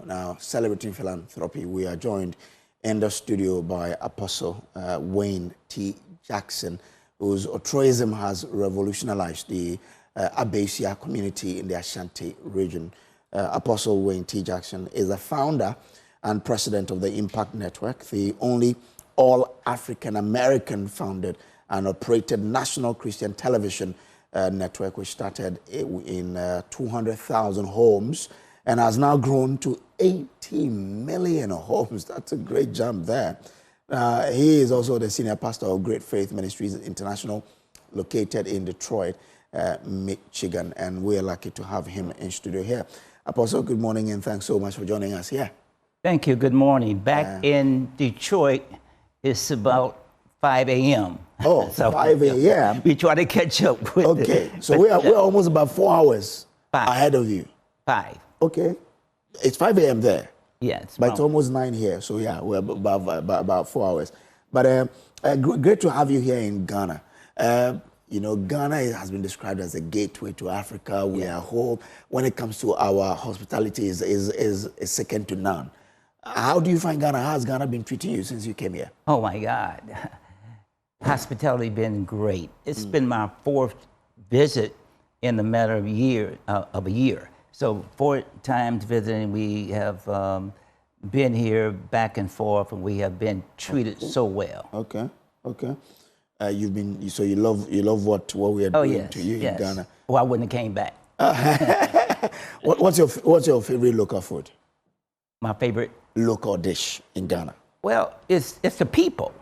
Now, celebrating philanthropy, we are joined in the studio by Apostle Wayne T. Jackson, whose altruism has revolutionized the Abusua community in the Ashanti region. Apostle Wayne T. Jackson is the founder and president of the Impact Network, the only all-African American founded and operated national Christian television network, which started in 200,000 homes and has now grown to 80 million homes. That's a great jump there. He is also the senior pastor of Great Faith Ministries International, located in Detroit, Michigan, and we're lucky to have him in studio here. Apostle, good morning, and thanks so much for joining us here. Thank you. Good morning. Back in Detroit, it's about 5 a.m. Oh, so 5 a.m. We try to catch up with Okay, so we're almost about 4 hours ahead of you. 5. Okay, it's 5 a.m. there. Yes, but it's almost 9 here. So yeah, we're about 4 hours. But great to have you here in Ghana. You know, Ghana has been described as a gateway to Africa. We are home. When it comes to our hospitality, is second to none. How do you find Ghana? How has Ghana been treating you since you came here? Oh my God, hospitality been great. It's been my 4th visit in the matter of a year. So 4 times visiting, we have been here back and forth, and we have been treated so well. Okay, okay. You love what we are doing to you in Ghana. Well, I wouldn't have came back. What's your favorite local food? My favorite local dish in Ghana? Well, it's the people.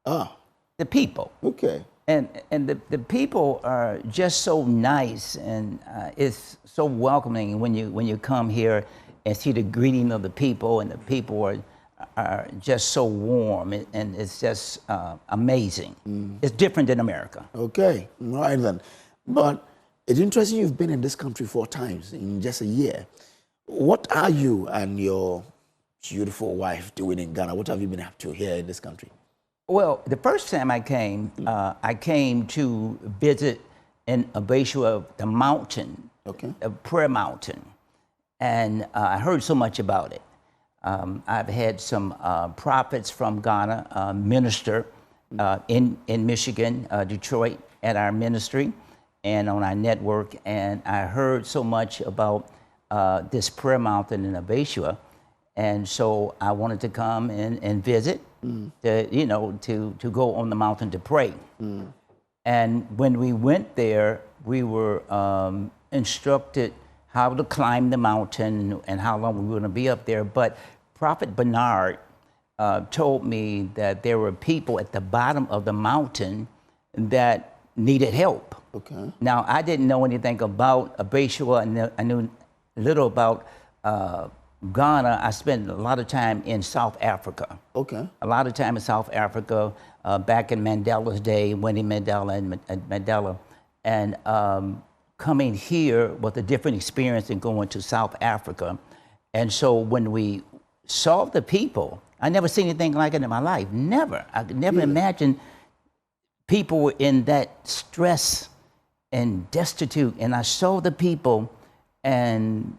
Ah, the people. Okay. And the people are just so nice, and it's so welcoming when you come here and see the greeting of the people, and the people are just so warm, and it's just amazing. It's different than America. Okay, right then. But it's interesting you've been in this country 4 times in just a year. What are you and your beautiful wife doing in Ghana? What have you been up to here in this country? Well, the first time I came to visit in Abusua, the mountain, a prayer mountain, and I heard so much about it. I've had some prophets from Ghana minister in Michigan, Detroit, at our ministry and on our network, and I heard so much about this prayer mountain in Abusua, and so I wanted to come and visit, to go on the mountain to pray. And when we went there, we were instructed how to climb the mountain and how long we were going to be up there. But Prophet Bernard told me that there were people at the bottom of the mountain that needed help. Okay. Now, I didn't know anything about Abusua, and I knew little about Ghana. I spent a lot of time in South Africa. Okay. A lot of time in South Africa, back in Mandela's day, Winnie Mandela and Mandela. And coming here was a different experience than going to South Africa. And so when we saw the people, I never seen anything like it in my life. Never. I could never imagine people were in that stress and destitute. And I saw the people, and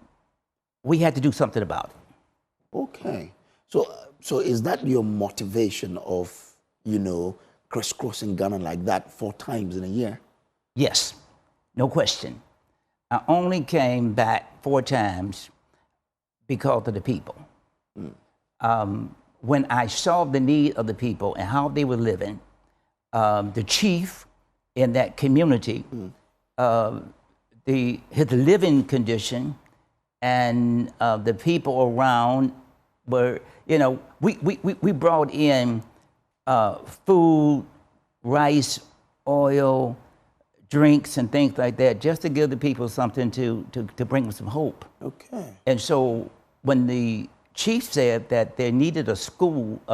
we had to do something about it. Okay. So is that your motivation of, crisscrossing Ghana like that 4 times in a year? Yes, no question. I only came back 4 times because of the people. When I saw the need of the people and how they were living, the chief in that community, his living condition, and the people around were, we brought in food, rice, oil, drinks, and things like that, just to give the people something to bring them some hope. Okay. And so when the chief said that they needed a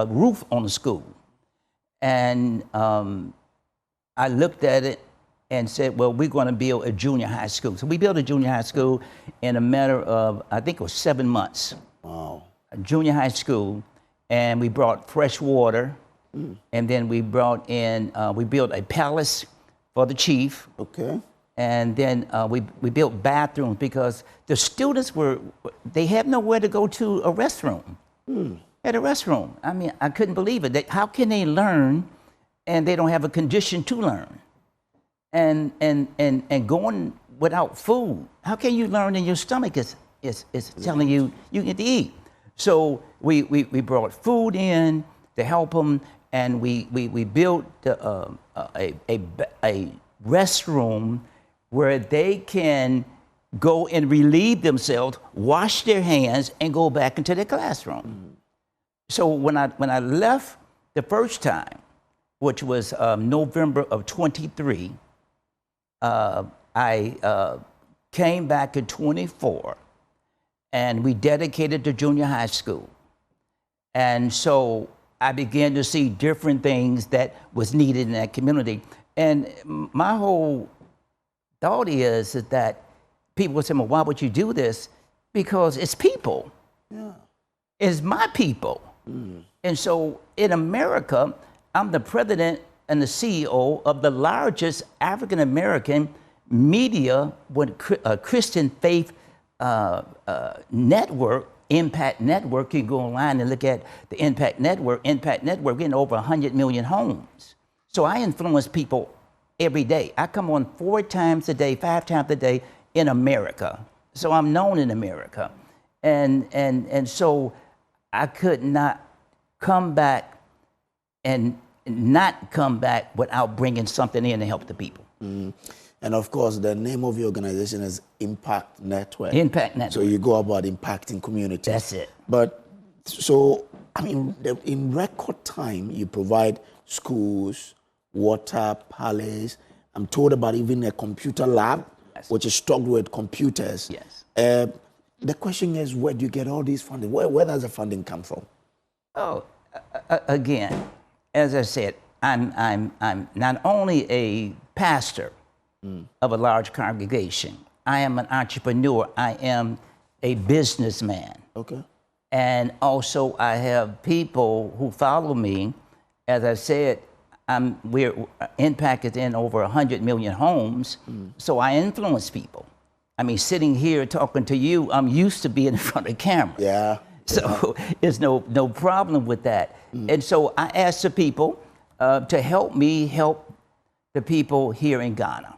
roof on the school, and I looked at it and said, well, we're going to build a junior high school. So we built a junior high school in a matter of, I think it was 7 months. Wow. A junior high school, and we brought fresh water, and then we brought in, we built a palace for the chief. Okay. And then we built bathrooms because the students they have nowhere to go to a restroom. At a restroom. I mean, I couldn't believe it. How can they learn and they don't have a condition to learn? And going without food, how can you learn and your stomach is telling you get to eat? So we brought food in to help them, and we built a restroom where they can go and relieve themselves, wash their hands, and go back into their classroom. So when I left the first time, which was November of 23, I came back in 24, and we dedicated the junior high school. And so I began to see different things that was needed in that community. And my whole thought is that people would say, well, why would you do this? Because it's people. Yeah. It's my people. And so in America, I'm the president and the CEO of the largest African-American media Christian faith network, Impact Network. You can go online and look at the Impact Network. Impact Network getting over 100 million homes. So I influence people every day. I come on 4 times a day, 5 times a day in America. So I'm known in America. And so I could not come back and not come back without bringing something in to help the people. And of course, the name of your organization is Impact Network. Impact Network. So you go about impacting communities. That's it. But so, I mean, in record time, you provide schools, water, palace. I'm told about even a computer lab, yes, which is stocked with computers. Yes. The question is, where do you get all these funding? Where does the funding come from? Oh, again, as I said, I'm not only a pastor of a large congregation. I am an entrepreneur. I am a businessman. Okay. And also, I have people who follow me. As I said, we're impacted in over 100 million homes. So I influence people. I mean, sitting here talking to you, I'm used to being in front of camera. Yeah. So there's no problem with that. And so I ask the people to help me help the people here in Ghana.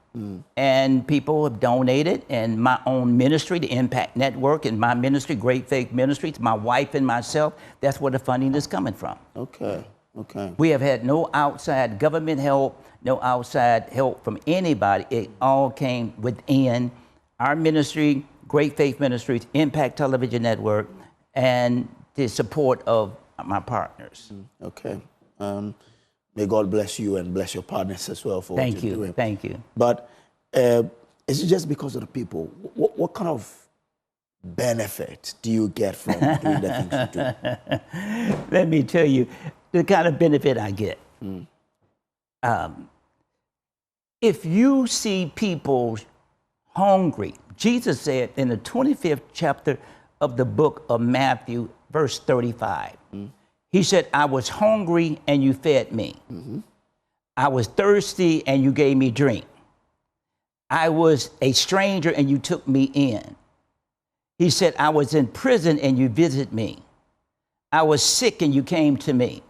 And people have donated, and my own ministry, the Impact Network, and my ministry, Great Faith Ministries, my wife and myself, that's where the funding is coming from. Okay, okay. We have had no outside government help, no outside help from anybody. It all came within our ministry, Great Faith Ministries, Impact Television Network, and the support of my partners. Okay. May God bless you and bless your partners as well for what you're doing. Thank you. But is it just because of the people? What kind of benefit do you get from doing the things you do? Let me tell you the kind of benefit I get. If you see people hungry, Jesus said in the 25th chapter of the book of Matthew, verse 35, he said, I was hungry and you fed me. I was thirsty and you gave me drink. I was a stranger and you took me in. He said, I was in prison and you visited me. I was sick and you came to me.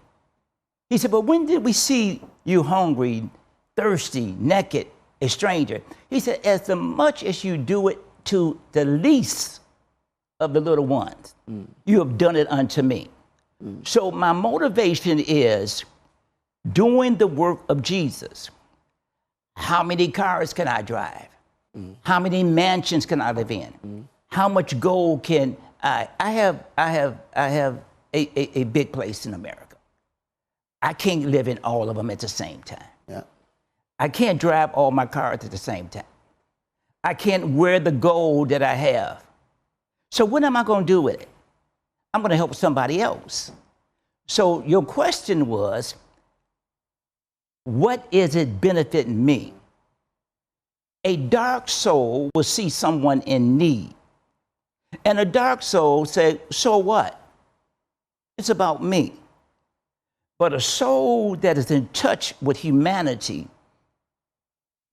He said, but when did we see you hungry, thirsty, naked, a stranger? He said, as much as you do it to the least of the little ones, you have done it unto me. So my motivation is doing the work of Jesus. How many cars can I drive? How many mansions can I live in? How much gold can I have a big place in America. I can't live in all of them at the same time. Yeah. I can't drive all my cars at the same time. I can't wear the gold that I have. So what am I going to do with it? I'm going to help somebody else. So your question was, what is it benefiting me? A dark soul will see someone in need. And a dark soul say, so what? It's about me. But a soul that is in touch with humanity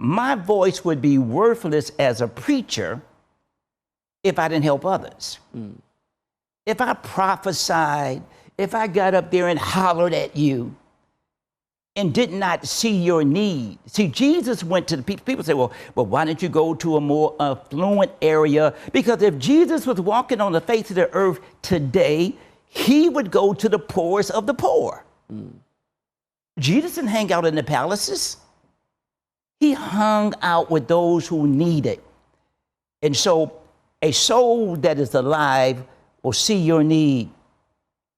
my voice would be worthless as a preacher if I didn't help others. If I prophesied, if I got up there and hollered at you and did not see your need. See, Jesus went to the people. People say, well, why don't you go to a more affluent area? Because if Jesus was walking on the face of the earth today, he would go to the poorest of the poor. Jesus didn't hang out in the palaces. He hung out with those who need it. And so a soul that is alive will see your need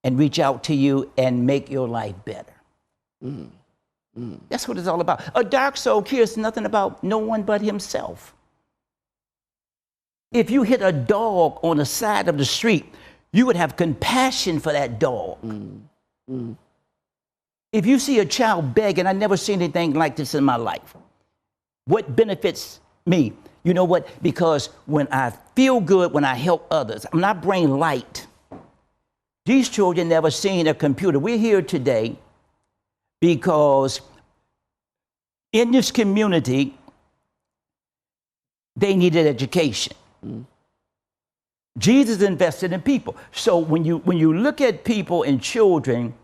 and reach out to you and make your life better. That's what it's all about. A dark soul cares nothing about no one but himself. If you hit a dog on the side of the street, you would have compassion for that dog. If you see a child begging, I've never seen anything like this in my life. What benefits me? You know what? Because when I feel good, when I help others, I'm not bringing light. These children never seen a computer. We're here today because in this community, they needed education. Jesus invested in people. So when you look at people and children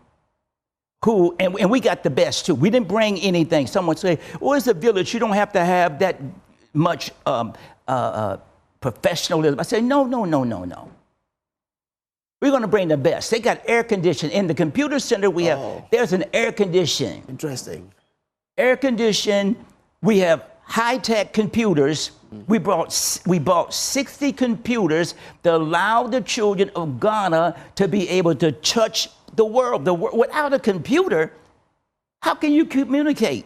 who, and we got the best too. We didn't bring anything. Someone say, well, it's a village. You don't have to have that much professionalism. I say, no. We're going to bring the best. They got air conditioning. In the computer center, there's an air conditioning. Interesting. Air conditioning. We have high-tech computers. We bought 60 computers to allow the children of Ghana to be able to touch the world. Without a computer, how can you communicate?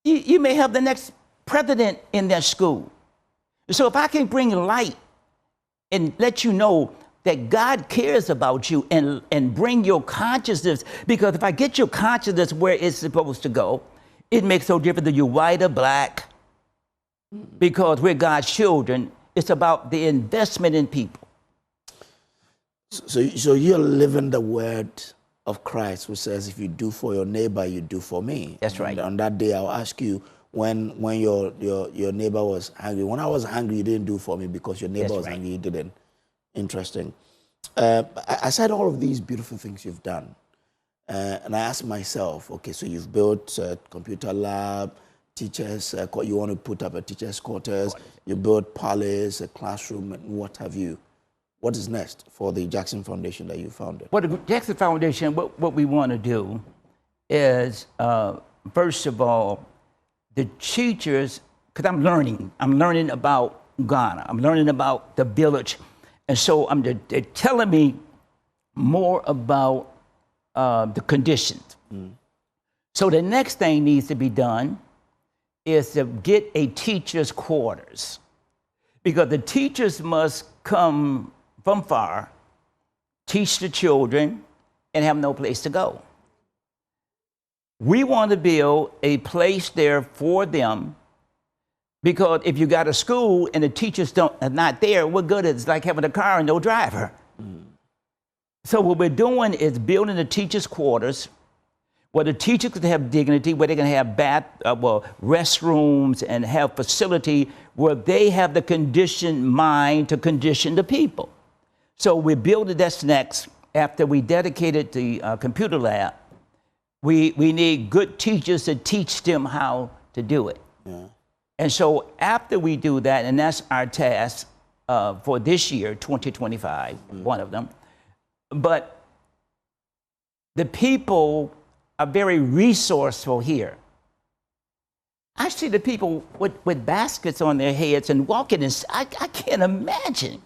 You may have the next president in that school. So if I can bring light and let you know that God cares about you and bring your consciousness, because if I get your consciousness where it's supposed to go, it makes no difference that you're white or black, because we're God's children. It's about the investment in people. So you're living the word of Christ, who says, if you do for your neighbor, you do for me. That's right. And on that day, I'll ask you, when your neighbor was hungry, when I was hungry, you didn't do for me because your neighbor was hungry, you didn't. Interesting. I said all of these beautiful things you've done. And I asked myself, okay, so you've built a computer lab, teachers, you want to put up a teacher's quarters, you built palace, a classroom, and what have you. What is next for the Jackson Foundation that you founded? Well, the Jackson Foundation, what we want to do is, first of all, the teachers, because I'm learning about Ghana, I'm learning about the village. And so they're telling me more about the conditions. So the next thing needs to be done is to get a teacher's quarters, because the teachers must come from far, teach the children, and have no place to go. We want to build a place there for them, because if you got a school and the teachers are not there, what good is it? Like having a car and no driver. So what we're doing is building the teachers' quarters where the teachers can have dignity, where they can have restrooms and have facility where they have the conditioned mind to condition the people. So we build that's next. After we dedicated the computer lab, we need good teachers to teach them how to do it. And so after we do that, and that's our task for this year, 2025, one of them, but the people are very resourceful here. I see the people with baskets on their heads and walking, and I can't imagine.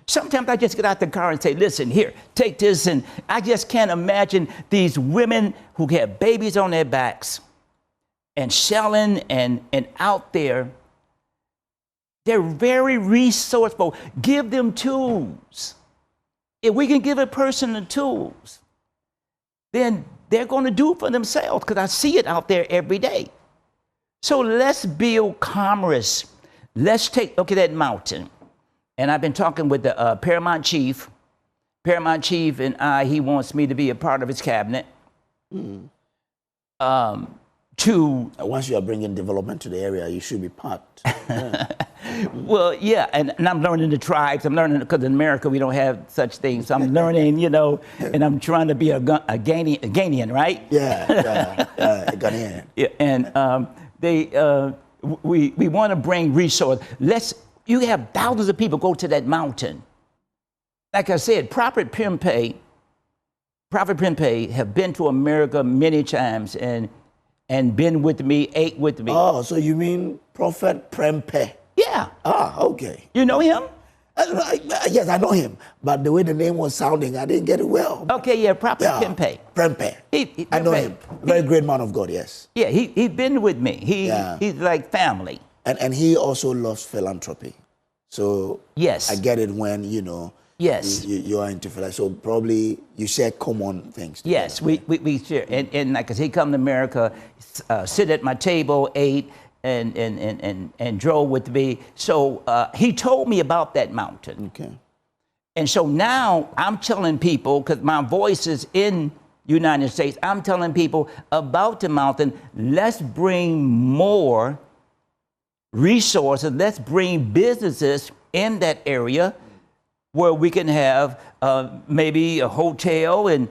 Sometimes I just get out the car and say, listen, here, take this. And I just can't imagine these women who have babies on their backs and selling and out there. They're very resourceful. Give them tools. If we can give a person the tools, then they're going to do it for themselves, because I see it out there every day. So let's build commerce. Let's look at that mountain. And I've been talking with the Paramount Chief. Paramount Chief and he wants me to be a part of his cabinet. to Once you are bringing development to the area, you should be part. Yeah. well, yeah, and I'm learning the tribes. I'm learning because in America we don't have such things. So I'm learning, you know, and I'm trying to be a Ghanaian, right? Yeah, a Ghanaian. Yeah, and we want to bring resource. You have thousands of people go to that mountain. Like I said, Prophet Prempeh have been to America many times and been with me, ate with me. Oh, so you mean Prophet Prempeh? Yeah. Ah, okay. You know him? Yes, I know him, but the way the name was sounding, I didn't get it well. Okay, yeah, Prophet Prempeh. Prempeh. I know him. Very great man of God, yes. Yeah, he's been with me. He's like family. And he also loves philanthropy. So yes, I get it when, you know, yes, you are into philanthropy. So probably you share common things together. Yes, we share. And like, cause he come to America, sit at my table, ate, and drove with me. So he told me about that mountain. Okay. And so now I'm telling people, because my voice is in United States, I'm telling people about the mountain. Let's bring more resources. Let's bring businesses in that area where we can have maybe a hotel and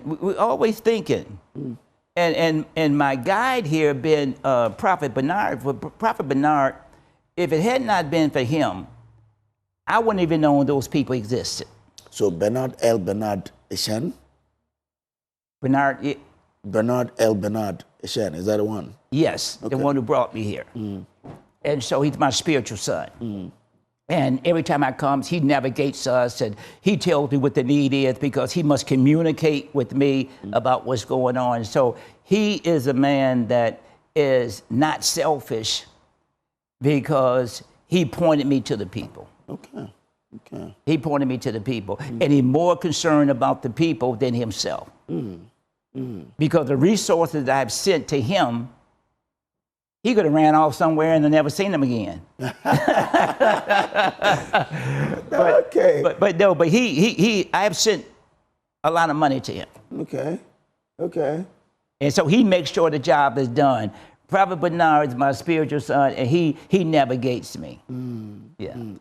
we're always thinking. And my guide here been Prophet Bernard. For Prophet Bernard, if it had not been for him, I wouldn't even know those people existed. So Bernard Eshen? Bernard Eshen, is that the one? Yes, okay. The one who brought me here. And so he's my spiritual son. And every time I come, he navigates us and he tells me what the need is because he must communicate with me about what's going on. So he is a man that is not selfish because he pointed me to the people. Okay. He pointed me to the people. And he's more concerned about the people than himself. Because the resources that I've sent to him, he could have ran off somewhere and never seen them again. But I have sent a lot of money to him. Okay. And so he makes sure the job is done. Prophet Bernard is my spiritual son, and he navigates me.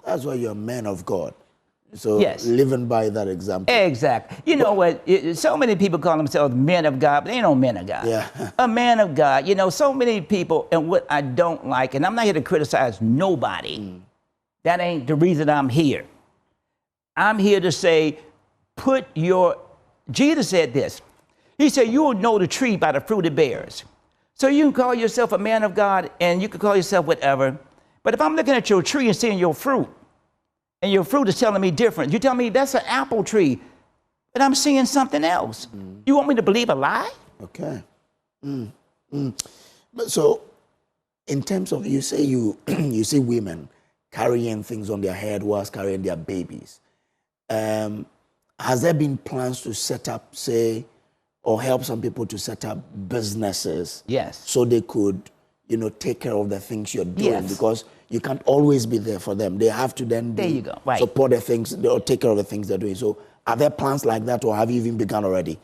That's why you're a man of God. So yes, living by that example. Exactly. You know what? So many people call themselves men of God, but they ain't no men of God. Yeah. A man of God. You know, so many people, and what I don't like, and I'm not here to criticize nobody. That ain't the reason I'm here. I'm here to say, Jesus said this. He said, you will know the tree by the fruit it bears. So you can call yourself a man of God, and you can call yourself whatever. But if I'm looking at your tree and seeing your fruit, and your fruit is telling me different. You tell me that's an apple tree, but I'm seeing something else. You want me to believe a lie? Okay. But so, in terms of, you say you see women carrying things on their head whilst carrying their babies. Has there been plans to set up, say, or help some people to set up businesses? Yes. So they could, you know, take care of the things you're doing? Yes. Because you can't always be there for them. They have to then support the things, or take care of the things they're doing. So are there plans like that, or have you even begun already?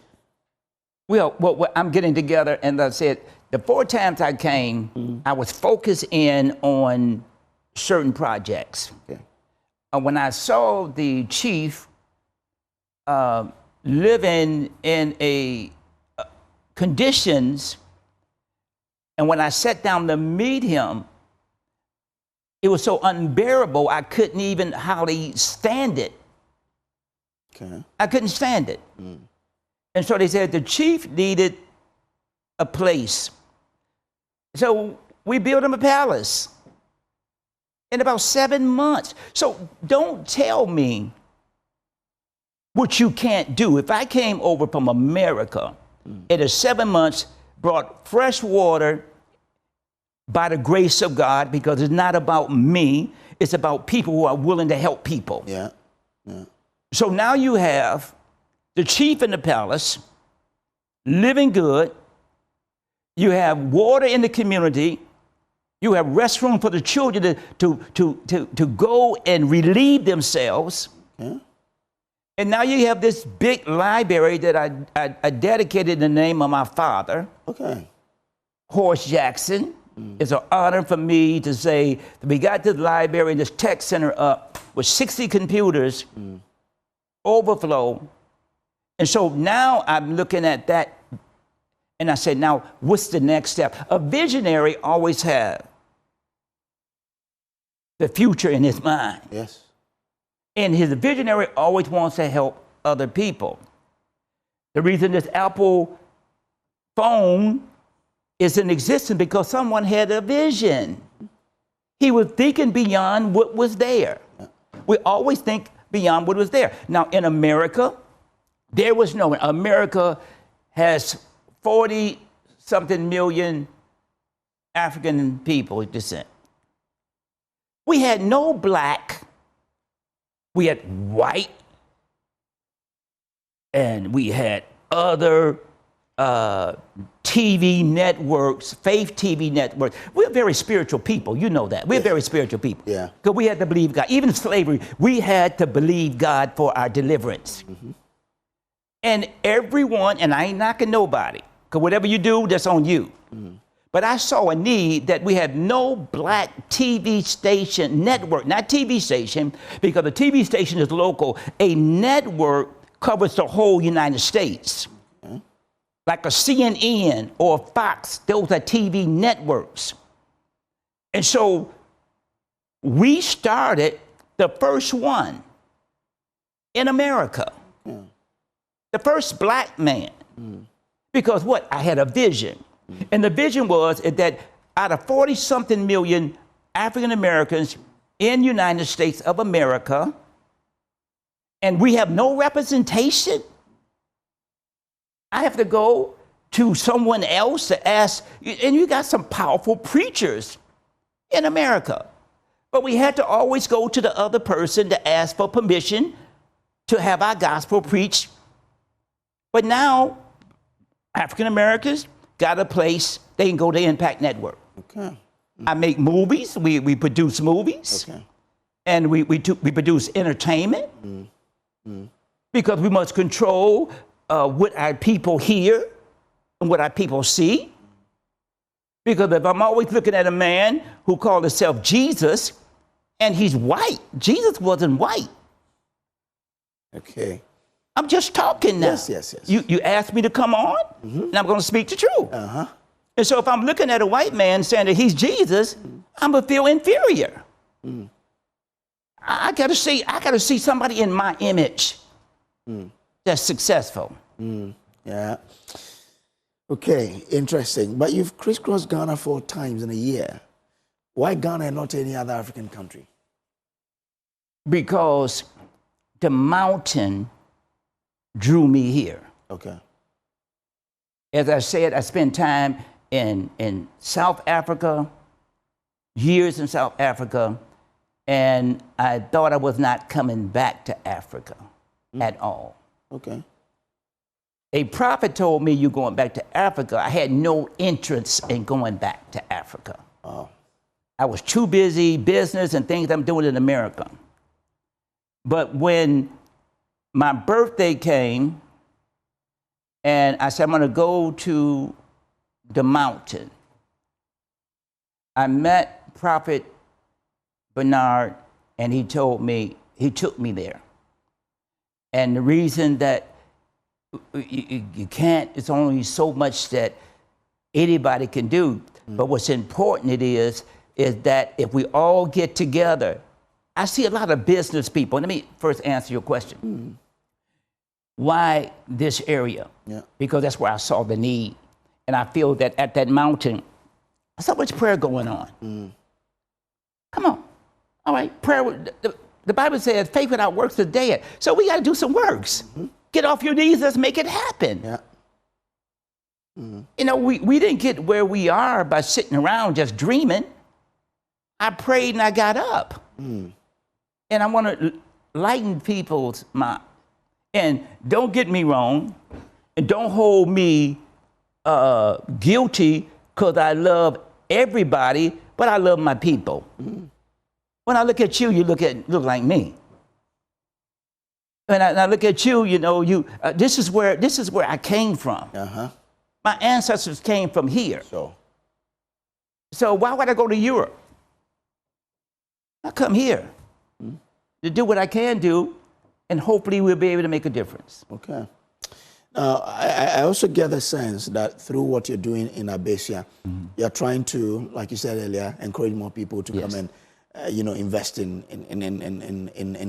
Well, I'm getting together, and I said, the 4 times I came, I was focused in on certain projects. Okay. When I saw the chief living in conditions, and when I sat down to meet him, it was so unbearable, I couldn't even hardly stand it. Okay. I couldn't stand it. And so they said the chief needed a place. So we built him a palace in about 7 months. So don't tell me what you can't do. If I came over from America in 7 months, brought fresh water, by the grace of God, because it's not about me, it's about people who are willing to help people. Yeah. So now you have the chief in the palace, living good. You have water in the community. You have restroom for the children to go and relieve themselves. Yeah. And now you have this big library that I dedicated in the name of my father. Okay. Horace Jackson. It's an honor for me to say that we got this library and this tech center up with 60 computers, overflow. And so now I'm looking at that and I said, now what's the next step? A visionary always has the future in his mind. Yes. And his visionary always wants to help other people. The reason this Apple phone is in existence because someone had a vision. He was thinking beyond what was there. We always think beyond what was there. Now in America, there was no, America has 40-something million African people descent. We had no black, we had white, and we had other TV networks, faith TV networks. We're very spiritual people, you know that. We're very spiritual people. Yeah. Because we had to believe God. Even slavery, we had to believe God for our deliverance. And everyone, and I ain't knocking nobody, because whatever you do, that's on you. But I saw a need that we had no black TV station network, not TV station, because the TV station is local. A network covers the whole United States. Like a CNN or a Fox, those are TV networks. And so we started the first one in America. The first black man. Because what? I had a vision. And the vision was that out of 40-something million African Americans in the United States of America, and we have no representation, I have to go to someone else to ask, and you got some powerful preachers in America. But we had to always go to the other person to ask for permission to have our gospel preached. But now, African Americans got a place, they can go to Impact Network. Okay. I make movies, we produce movies, and we produce entertainment, because we must control what our people hear and what our people see. Because if I'm always looking at a man who called himself Jesus and he's white, Jesus wasn't white. Okay. I'm just talking now. Yes. You asked me to come on, and I'm going to speak the truth. And so if I'm looking at a white man saying that he's Jesus, I'm going to feel inferior. I got to see somebody in my image that's successful. Yeah. Okay, interesting. But you've crisscrossed Ghana 4 times in a year. Why Ghana and not any other African country? Because the mountain drew me here. Okay. As I said, I spent time in South Africa, years in South Africa, and I thought I was not coming back to Africa at all. Okay. A prophet told me you're going back to Africa. I had no interest in going back to Africa. Oh. I was too busy, business and things I'm doing in America. But when my birthday came, and I said, I'm going to go to the mountain, I met Prophet Bernard, and he told me, he took me there. And the reason that you can't, it's only so much that anybody can do. But what's important is that if we all get together, I see a lot of business people. Let me first answer your question. Why this area? Because that's where I saw the need. And I feel that at that mountain, there's so much prayer going on. Come on. All right, prayer, the Bible says faith without works is dead. So we got to do some works. Get off your knees, let's make it happen. You know, we didn't get where we are by sitting around just dreaming. I prayed and I got up. And I want to lighten people's mind. And don't get me wrong, and don't hold me guilty because I love everybody, but I love my people. When I look at you, you look like me. And I look at you, you know, this is where I came from. My ancestors came from here. So why would I go to Europe? I come here to do what I can do, and hopefully we'll be able to make a difference. Okay. I also get the sense that through what you're doing in Abusua, you're trying to, like you said earlier, encourage more people to come and, invest in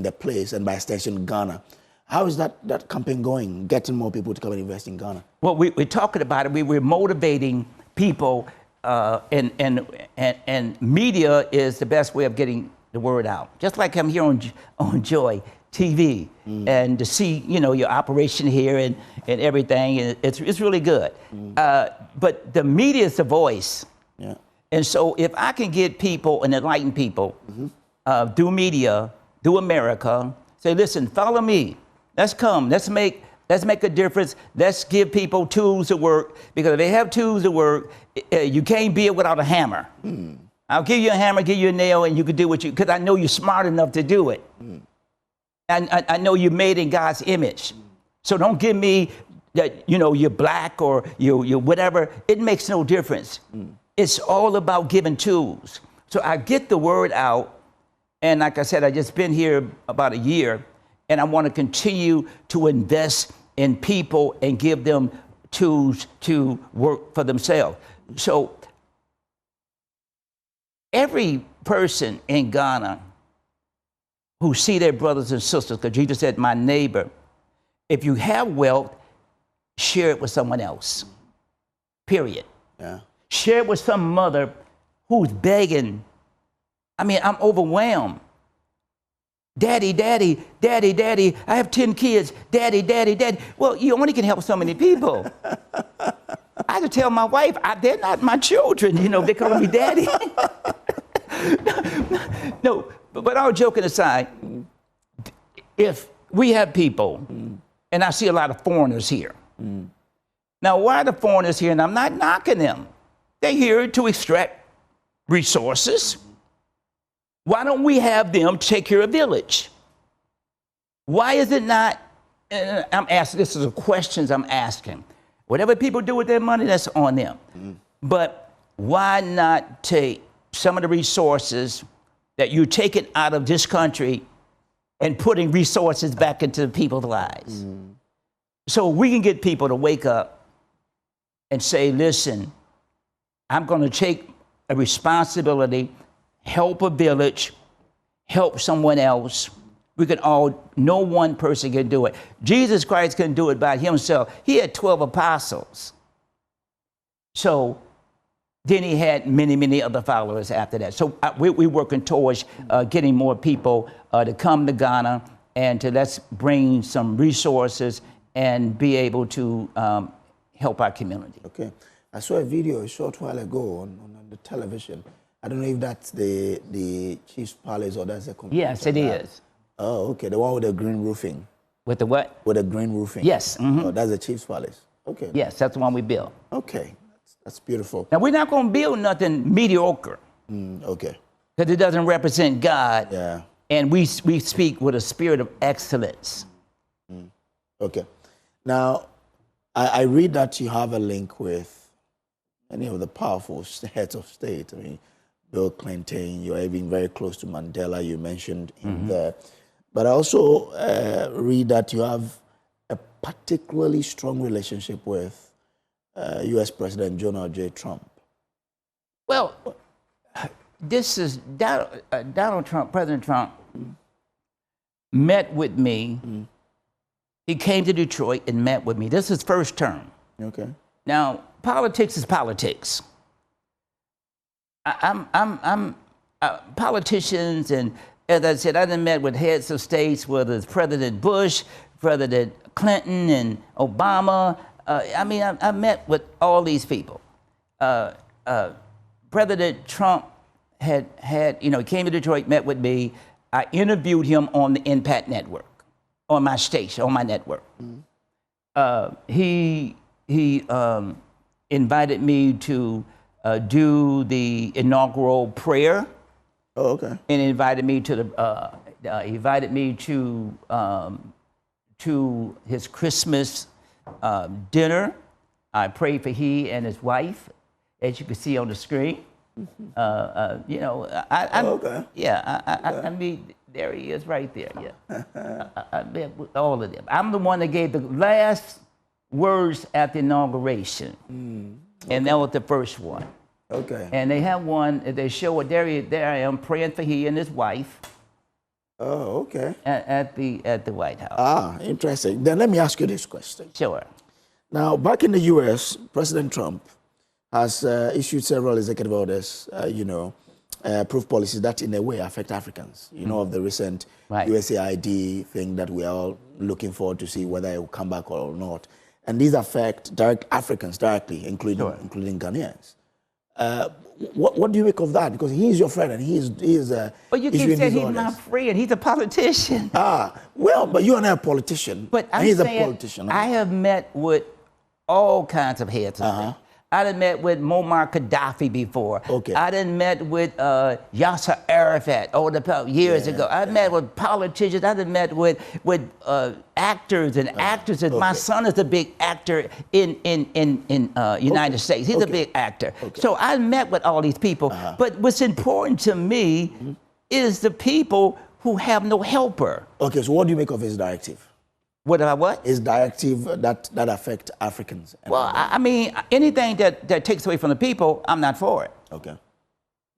the place, and by extension, Ghana. How is that campaign going, getting more people to come and invest in Ghana? Well, we're talking about it. We're motivating people, and media is the best way of getting the word out. Just like I'm here on Joy TV, and to see your operation here and everything, and it's really good. But the media is the voice, and so if I can get people and enlighten people through media, through America, say, listen, follow me. Let's come. Let's make a difference. Let's give people tools to work, because if they have tools to work, you can't build without a hammer. I'll give you a hammer, give you a nail, and you can do because I know you're smart enough to do it. And I know you're made in God's image. So don't give me that, you're black or you're whatever. It makes no difference. It's all about giving tools. So I get the word out. And like I said, I just been here about a year, and I want to continue to invest in people and give them tools to work for themselves. So every person in Ghana who see their brothers and sisters, because Jesus said, my neighbor, if you have wealth, share it with someone else, period. Share it with some mother who's begging. I mean, I'm overwhelmed. Daddy, daddy, daddy, daddy, I have 10 kids. Daddy, daddy, daddy. Well, you only can help so many people. I had to tell my wife, they're not my children, they call me daddy. No, but all joking aside, if we have people, and I see a lot of foreigners here. Now, why are the foreigners here? And I'm not knocking them. They're here to extract resources. Why don't we have them take care of village? Why is it not, I'm asking, this is the questions I'm asking. Whatever people do with their money, that's on them. But why not take some of the resources that you're taking out of this country and putting resources back into people's lives? So we can get people to wake up and say, listen, I'm going to take a responsibility, help a village, help someone else. We can all, no one person can do it. Jesus Christ couldn't do it by himself. He had 12 apostles. So then he had many, many other followers after that. So we're working towards getting more people to come to Ghana and to let's bring some resources and be able to help our community. Okay. I saw a video a short while ago on the television. I don't know if that's the Chief's Palace or that's a computer. Yes, it is. Oh, okay. The one with the green roofing. With the what? With the green roofing. Yes. Oh, that's the Chief's Palace. Okay. Yes, that's the one we built. Okay. That's beautiful. Now, we're not going to build nothing mediocre. Okay. Because it doesn't represent God. Yeah. And we speak with a spirit of excellence. Okay. Now, I read that you have a link with many of the powerful heads of state. I mean, Bill Clinton, you're even very close to Mandela, you mentioned him there. But I also read that you have a particularly strong relationship with U.S. President Donald J. Trump. Well, this is Donald Trump, President Trump, met with me. He came to Detroit and met with me. This is his first term. Okay. Now, politics is politics. I'm politicians, and as I said, I done met with heads of states, whether it's President Bush, President Clinton, and Obama. I met with all these people. President Trump had he came to Detroit, met with me. I interviewed him on the Impact Network, on my station, on my network. He invited me to do the inaugural prayer. Oh, okay. And invited me to his Christmas dinner. I prayed for he and his wife, as you can see on the screen. You know, I Okay. yeah, I mean, there he is right there. Yeah, I met with all of them. I'm the one that gave the last words at the inauguration, and that was the first one. Okay. And they have one. They show it there. There I am praying for he and his wife. Oh, okay. At the White House. Ah, interesting. Then let me ask you this question. Sure. Now, back in the U.S., President Trump has issued several executive orders, approved policies that in a way affect Africans. You know, of the recent USAID thing that we are all looking forward to see whether it will come back or not. And these affect Africans directly, including Ghanaians. What do you make of that? Because he is your friend and he is But you keep saying he's my friend. He's a politician. Well, but you and I are a politician. But he's a politician. I have met with all kinds of heads of state. I done met with Muammar Gaddafi before. Okay. I done met with Yasser Arafat years ago. I met with politicians. I done met with actors and actresses. My son is a big actor in United States. He's a big actor. So I met with all these people. But what's important to me is the people who have no helper. Okay, so what do you make of his directive? What? His directive that affect Africans. Well, I mean, anything that takes away from the people, I'm not for it. Okay.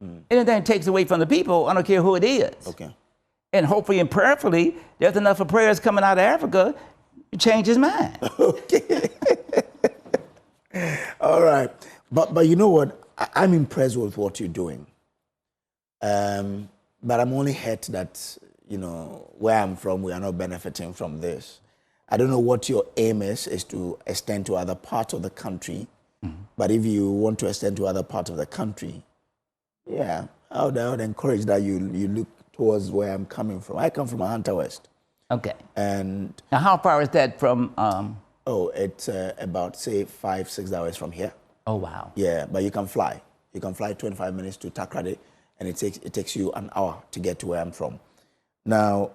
Anything that takes away from the people, I don't care who it is. Okay. And hopefully and prayerfully, there's enough of prayers coming out of Africa to change his mind. Okay. All right. But you know what? I'm impressed with what you're doing. But I'm only hurt that, where I'm from, we are not benefiting from this. I don't know what your aim is to extend to other parts of the country. But if you want to extend to other parts of the country, I would encourage that you look towards where I'm coming from. I come from Ahanta West. Okay. And now, how far is that from? It's about, say, 5-6 hours from here. Oh, wow. Yeah, but you can fly. You can fly 25 minutes to Takrady, and it takes you an hour to get to where I'm from. Now,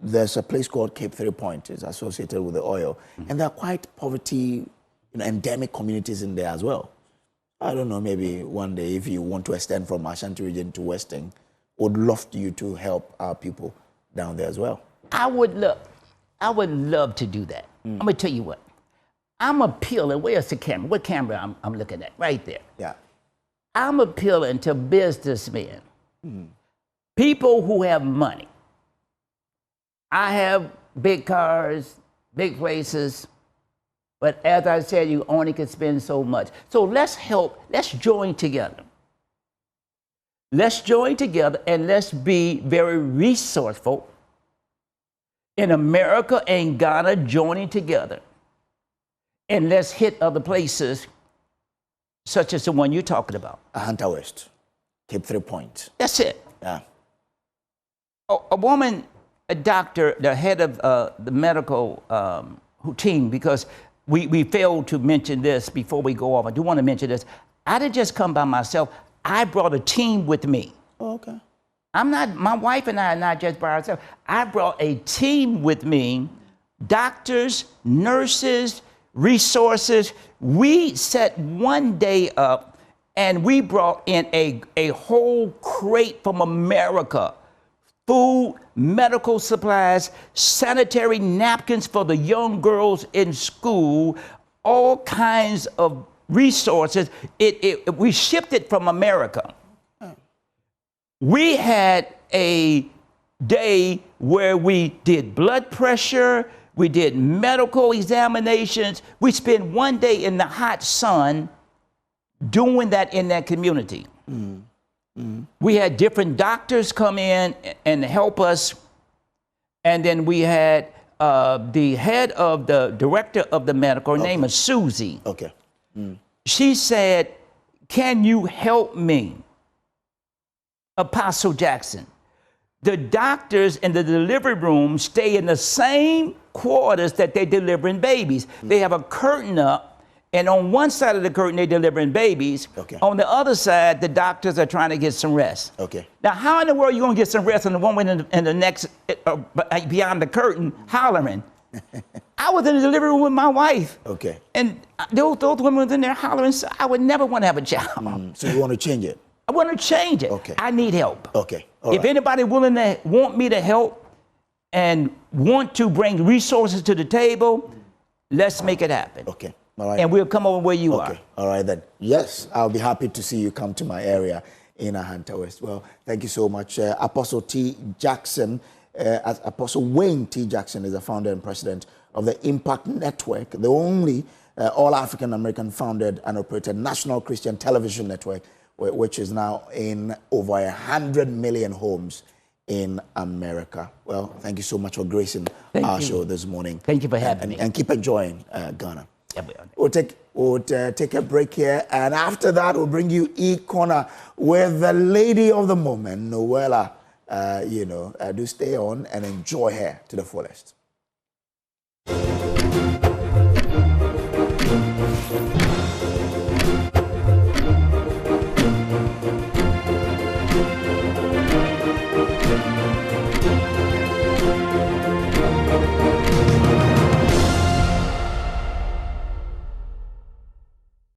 there's a place called Cape 3 Point. It's associated with the oil. And there are quite poverty, endemic communities in there as well. I don't know, maybe one day if you want to extend from Ashanti region to Western, would love you to help our people down there as well. I would love to do that. I'm going to tell you what. I'm appealing. Where's the camera? What camera I'm looking at? Right there. Yeah. I'm appealing to businessmen, people who have money. I have big cars, big places, but as I said, you only can spend so much. So let's join together. Let's join together and let's be very resourceful. In America and Ghana joining together. And let's hit other places such as the one you're talking about. Ahanta West, Cape 3 Point. That's it. Yeah. A woman, a doctor, the head of the medical team, because we failed to mention this before we go off. I do want to mention this. I didn't just come by myself. I brought a team with me. Oh, okay. My wife and I are not just by ourselves. I brought a team with me, doctors, nurses, resources. We set one day up and we brought in a whole crate from America. Food, medical supplies, sanitary napkins for the young girls in school, all kinds of resources. We shipped it from America. We had a day where we did blood pressure, we did medical examinations. We spent one day in the hot sun doing that in that community. We had different doctors come in and help us. And then we had the head of the director of the medical, her name is Susie. Okay. She said, "Can you help me, Apostle Jackson?" The doctors in the delivery room stay in the same quarters that they're delivering babies. They have a curtain up, and on one side of the curtain, they're delivering babies. Okay. On the other side, the doctors are trying to get some rest. Okay. Now, how in the world are you going to get some rest and the woman in the next, beyond the curtain, hollering? I was in the delivery room with my wife. Okay. And those women was in there hollering, so I would never want to have a child. So you want to change it? I want to change it. Okay. I need help. Okay. All If right. anybody willing to want me to help and want to bring resources to the table, let's make it happen. Okay. All right. And we'll come over where you are. Okay. All right then. Yes, I'll be happy to see you come to my area in Ahanta West. Well, thank you so much. Apostle T. Jackson, Apostle Wayne T. Jackson is the founder and president of the Impact Network, the only all-African American founded and operated national Christian television network, which is now in over 100 million homes in America. Well, thank you so much for gracing our show this morning. Thank you for having me. And keep enjoying Ghana. Yeah, We'll take a break here, and after that, we'll bring you E-Corner with the lady of the moment, Noella. Do stay on and enjoy her to the fullest.